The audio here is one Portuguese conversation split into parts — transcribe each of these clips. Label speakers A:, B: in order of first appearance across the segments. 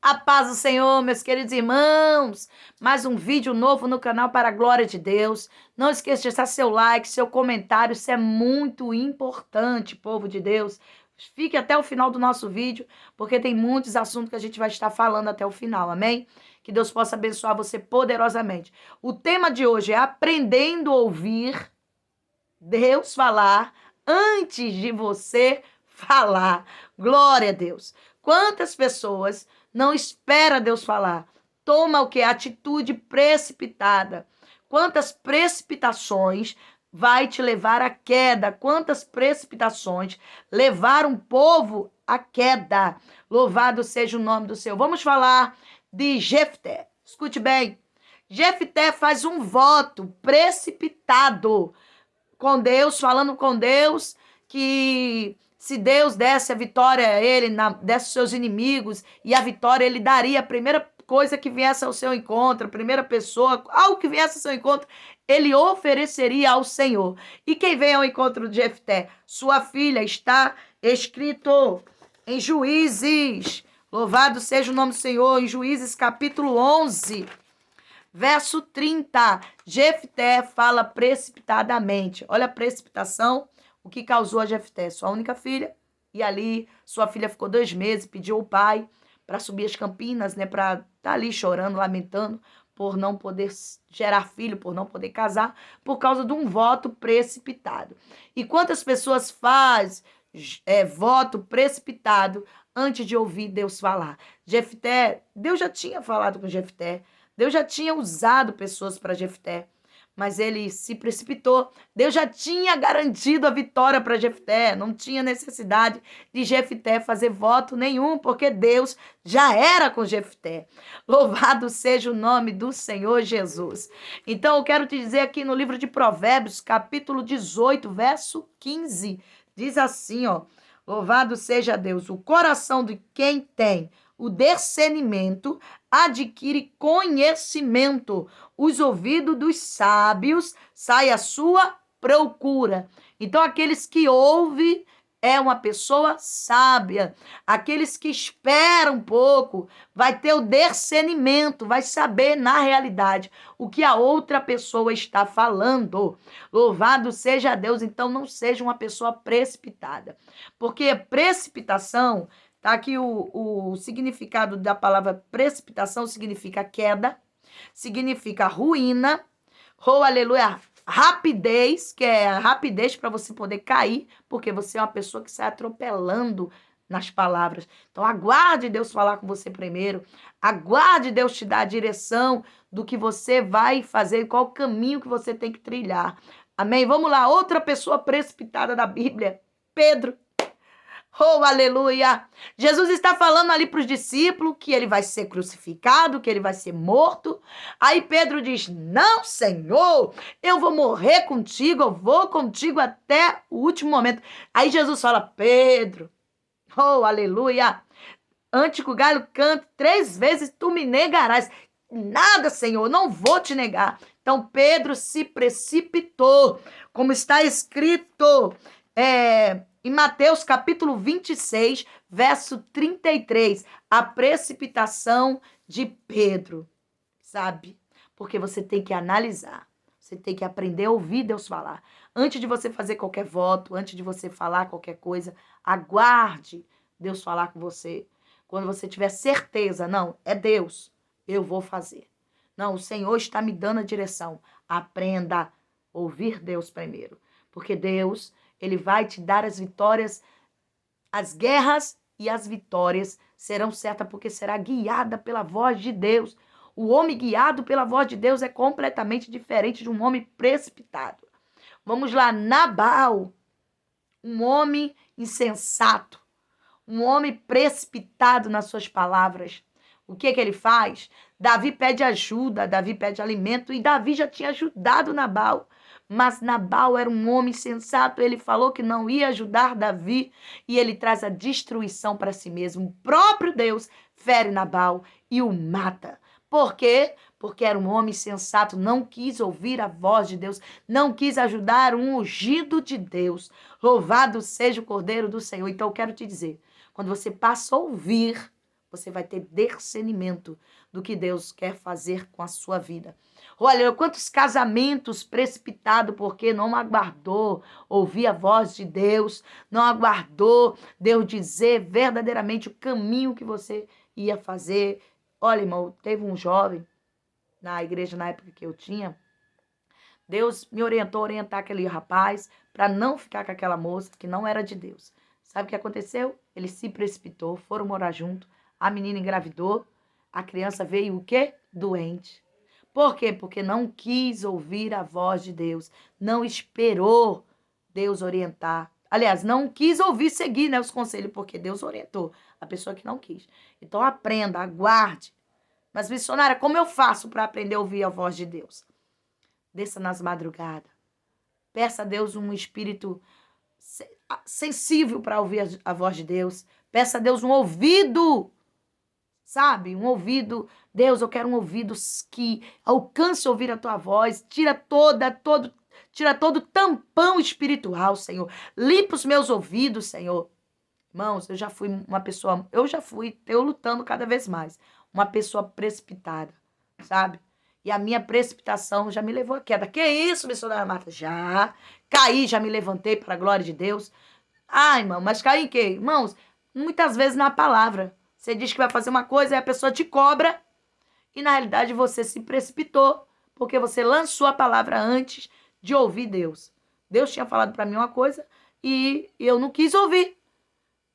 A: A paz do Senhor, meus queridos irmãos. Mais um vídeo novo no canal para a glória de Deus. Não esqueça de deixar seu like, seu comentário. Isso é muito importante, povo de Deus. Fique até o final do nosso vídeo, porque tem muitos assuntos que a gente vai estar falando até o final, amém? Que Deus possa abençoar você poderosamente. O tema de hoje é aprendendo a ouvir Deus falar antes de você falar. Glória a Deus. Quantas pessoas não espera Deus falar? Toma o que? Atitude precipitada. Quantas precipitações vai te levar à queda? Quantas precipitações levaram um povo à queda? Louvado seja o nome do Senhor. Vamos falar de Jefté. Escute bem. Jefté faz um voto precipitado com Deus, falando com Deus, que se Deus desse a vitória a ele, desse os seus inimigos, e a vitória ele daria a primeira coisa que viesse ao seu encontro, a primeira pessoa, algo que viesse ao seu encontro, ele ofereceria ao Senhor. E quem vem ao encontro de Jefté? Sua filha. Está escrito em Juízes, louvado seja o nome do Senhor, em Juízes capítulo 11, verso 30, Jefté fala precipitadamente. Olha a precipitação, o que causou a Jefté, sua única filha. E ali, sua filha ficou 2 meses, pediu ao pai para subir as campinas, né, para estar ali chorando, lamentando, por não poder gerar filho, por não poder casar, por causa de um voto precipitado. E quantas pessoas faz voto precipitado antes de ouvir Deus falar? Jefté, Deus já tinha falado com Jefté, Deus já tinha usado pessoas para Jefté, mas ele se precipitou. Deus já tinha garantido a vitória para Jefté. Não tinha necessidade de Jefté fazer voto nenhum, porque Deus já era com Jefté. Louvado seja o nome do Senhor Jesus. Então eu quero te dizer aqui no livro de Provérbios, capítulo 18, verso 15, diz assim, ó: louvado seja Deus, o coração de quem tem o discernimento adquire conhecimento. Os ouvidos dos sábios sai a sua procura. Então, aqueles que ouvem é uma pessoa sábia. Aqueles que esperam um pouco vai ter o discernimento, vai saber na realidade o que a outra pessoa está falando. Louvado seja Deus. Então, não seja uma pessoa precipitada, porque precipitação... Tá aqui o significado da palavra precipitação, significa queda, significa ruína, ou aleluia, rapidez, que é a rapidez para você poder cair, porque você é uma pessoa que sai atropelando nas palavras. Então aguarde Deus falar com você primeiro, aguarde Deus te dar a direção do que você vai fazer, qual caminho que você tem que trilhar. Amém? Vamos lá, outra pessoa precipitada da Bíblia, Pedro. Oh, aleluia! Jesus está falando ali para os discípulos que ele vai ser crucificado, que ele vai ser morto. Aí Pedro diz: não, Senhor, eu vou morrer contigo, eu vou contigo até o último momento. Aí Jesus fala: Pedro, oh, aleluia! Antes que o galho cante 3 vezes, tu me negarás. Nada, Senhor, não vou te negar. Então Pedro se precipitou, como está escrito em Mateus capítulo 26, verso 33, a precipitação de Pedro, sabe? Porque você tem que analisar, você tem que aprender a ouvir Deus falar. Antes de você fazer qualquer voto, antes de você falar qualquer coisa, aguarde Deus falar com você. Quando você tiver certeza, não, é Deus, eu vou fazer. Não, o Senhor está me dando a direção. Aprenda a ouvir Deus primeiro, porque Deus... Ele vai te dar as vitórias, as guerras e as vitórias serão certas porque será guiada pela voz de Deus. O homem guiado pela voz de Deus é completamente diferente de um homem precipitado. Vamos lá, Nabal, um homem insensato, um homem precipitado nas suas palavras. O que ele faz? Davi pede ajuda, Davi pede alimento e Davi já tinha ajudado Nabal. Mas Nabal era um homem sensato, ele falou que não ia ajudar Davi e ele traz a destruição para si mesmo. O próprio Deus fere Nabal e o mata. Por quê? Porque era um homem sensato, não quis ouvir a voz de Deus, não quis ajudar um ungido de Deus. Louvado seja o Cordeiro do Senhor. Então eu quero te dizer, quando você passa a ouvir, você vai ter discernimento do que Deus quer fazer com a sua vida. Olha, quantos casamentos precipitados porque não aguardou ouvir a voz de Deus, não aguardou Deus dizer verdadeiramente o caminho que você ia fazer. Olha, irmão, teve um jovem na igreja na época que eu tinha, Deus me orientou a orientar aquele rapaz para não ficar com aquela moça que não era de Deus. Sabe o que aconteceu? Ele se precipitou, foram morar junto, a menina engravidou, a criança veio o quê? Doente. Por quê? Porque não quis ouvir a voz de Deus, não esperou Deus orientar. Aliás, não quis ouvir, seguir, né, os conselhos, porque Deus orientou a pessoa que não quis. Então aprenda, aguarde. Mas, missionária, como eu faço para aprender a ouvir a voz de Deus? Desça nas madrugadas. Peça a Deus um espírito sensível para ouvir a voz de Deus. Peça a Deus um ouvido, sabe? Um ouvido. Deus, eu quero um ouvido que alcance ouvir a tua voz. Tira todo tampão espiritual, Senhor. Limpa os meus ouvidos, Senhor. Irmãos, eu já fui eu lutando cada vez mais. Uma pessoa precipitada, sabe? E a minha precipitação já me levou à queda. Que isso, missionária Marta? Já caí, já me levantei para a glória de Deus. Ah, irmão, mas caí em quê? Irmãos, muitas vezes na palavra. Você diz que vai fazer uma coisa e a pessoa te cobra. E na realidade você se precipitou. Porque você lançou a palavra antes de ouvir Deus. Deus tinha falado para mim uma coisa e eu não quis ouvir.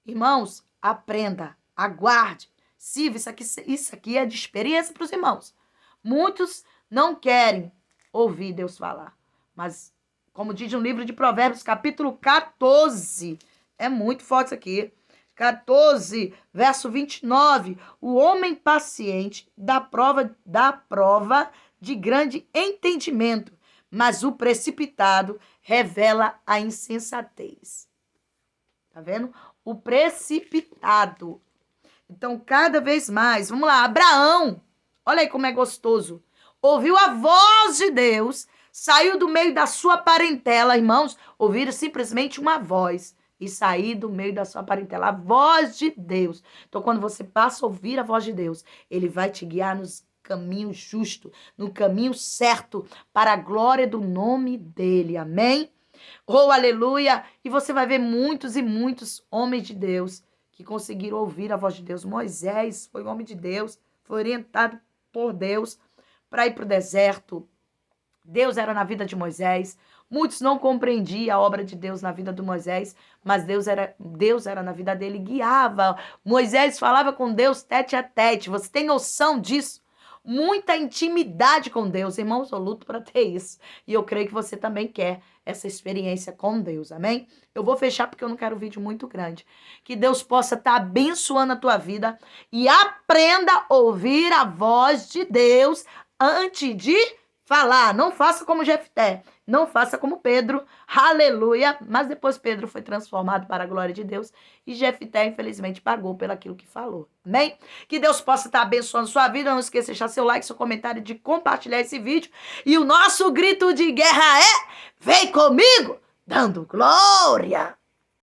A: Irmãos, aprenda, aguarde. Silvia, isso aqui é de experiência para os irmãos. Muitos não querem ouvir Deus falar. Mas, como diz no livro de Provérbios, capítulo 14, é muito forte isso aqui. 14, verso 29. O homem paciente dá prova de grande entendimento, mas o precipitado revela a insensatez. Tá vendo? O precipitado. Então, cada vez mais, vamos lá, Abraão. Olha aí como é gostoso. Ouviu a voz de Deus, saiu do meio da sua parentela, irmãos. Ouviram simplesmente uma voz e sair do meio da sua parentela. A voz de Deus. Então, quando você passa a ouvir a voz de Deus, ele vai te guiar nos caminhos justos, no caminho certo, para a glória do nome dele. Amém? Oh, aleluia! E você vai ver muitos e muitos homens de Deus que conseguiram ouvir a voz de Deus. Moisés foi homem de Deus, foi orientado por Deus para ir para o deserto. Deus era na vida de Moisés. Muitos não compreendiam a obra de Deus na vida de Moisés, mas Deus era na vida dele, guiava. Moisés falava com Deus tete a tete. Você tem noção disso? Muita intimidade com Deus. Irmãos, eu luto para ter isso. E eu creio que você também quer essa experiência com Deus, amém? Eu vou fechar porque eu não quero um vídeo muito grande. Que Deus possa estar abençoando a tua vida e aprenda a ouvir a voz de Deus antes de falar. Não faça como Jefté, não faça como Pedro, aleluia. Mas depois Pedro foi transformado para a glória de Deus e Jefté, infelizmente, pagou pelo aquilo que falou, amém? Que Deus possa estar abençoando sua vida. Não esqueça de deixar seu like, seu comentário, de compartilhar esse vídeo. E o nosso grito de guerra é: vem comigo, dando glória!